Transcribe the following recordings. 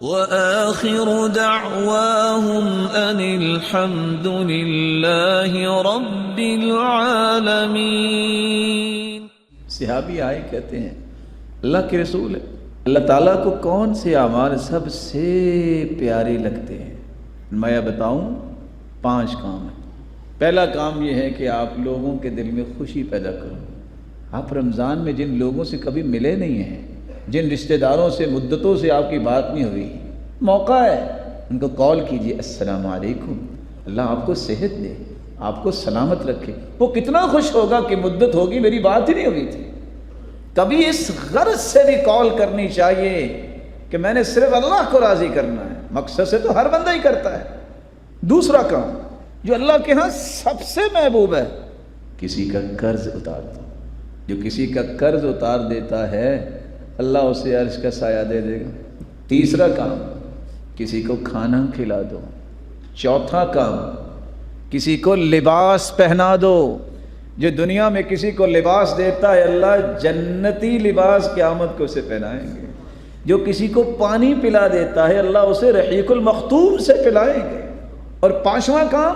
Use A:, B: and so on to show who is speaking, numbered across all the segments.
A: وآخر دعواهم أن الحمد لله رب العالمين۔
B: صحابی آئے کہتے ہیں اللہ کے رسول ہے، اللہ تعالیٰ کو کون سے اعمال سب سے پیارے لگتے ہیں؟ میں بتاؤں 5 کام ہیں۔ پہلا کام یہ ہے کہ آپ لوگوں کے دل میں خوشی پیدا کرو۔ آپ رمضان میں جن لوگوں سے کبھی ملے نہیں ہیں، جن رشتہ داروں سے مدتوں سے آپ کی بات نہیں ہوئی، موقع ہے ان کو کال کیجئے، السلام علیکم، اللہ آپ کو صحت دے، آپ کو سلامت رکھے۔ وہ کتنا خوش ہوگا کہ مدت ہوگی میری بات ہی نہیں ہوئی تھی۔ کبھی اس غرض سے بھی کال کرنی چاہیے کہ میں نے صرف اللہ کو راضی کرنا ہے، مقصد سے تو ہر بندہ ہی کرتا ہے۔ دوسرا کام جو اللہ کے ہاں سب سے محبوب ہے، کسی کا قرض اتار دو۔ جو کسی کا قرض اتار دیتا ہے اللہ اسے عرش کا سایہ دے دے گا۔ تیسرا کام کسی کو کھانا کھلا دو۔ چوتھا کام کسی کو لباس پہنا دو۔ جو دنیا میں کسی کو لباس دیتا ہے اللہ جنتی لباس قیامت کو اسے پہنائیں گے۔ جو کسی کو پانی پلا دیتا ہے اللہ اسے رحیق المختوم سے پلائیں گے۔ اور 5واں کام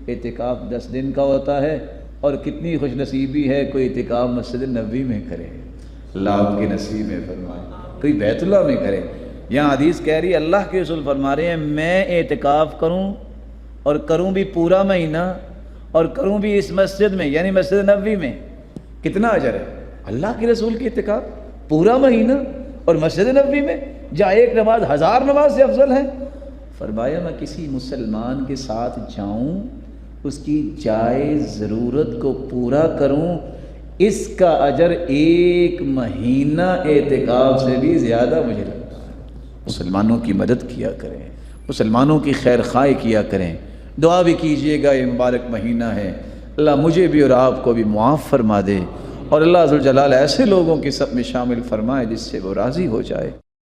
B: اعتکاف 10 دن کا ہوتا ہے، اور کتنی خوش نصیبی ہے کوئی اعتکاف مسجد نبوی میں کرے، اللہ آپ کے نصیب میں فرمائے، کوئی بیت اللہ میں کرے۔ یہاں حدیث کہہ رہی ہے اللہ کے رسول فرما رہے ہیں میں اعتکاف کروں اور کروں بھی پورا مہینہ، اور کروں بھی اس مسجد میں یعنی مسجد نبوی میں، کتنا اجر ہے؟ اللہ کے رسول کی اعتکاف پورا مہینہ اور مسجد نبوی میں، جہاں ایک نماز 1000 نماز سے افضل ہے۔ فرمایا میں کسی مسلمان کے ساتھ جاؤں، اس کی جائز ضرورت کو پورا کروں، اس کا اجر 1 مہینہ اعتکاف سے بھی زیادہ مجھے لگتا ہے۔ مسلمانوں کی مدد کیا کریں، مسلمانوں کی خیر خواہی کیا کریں، دعا بھی کیجئے گا۔ یہ مبارک مہینہ ہے، اللہ مجھے بھی اور آپ کو بھی معاف فرما دے، اور اللہ ذوالجلال ایسے لوگوں کی سب میں شامل فرمائے جس سے وہ راضی ہو جائے۔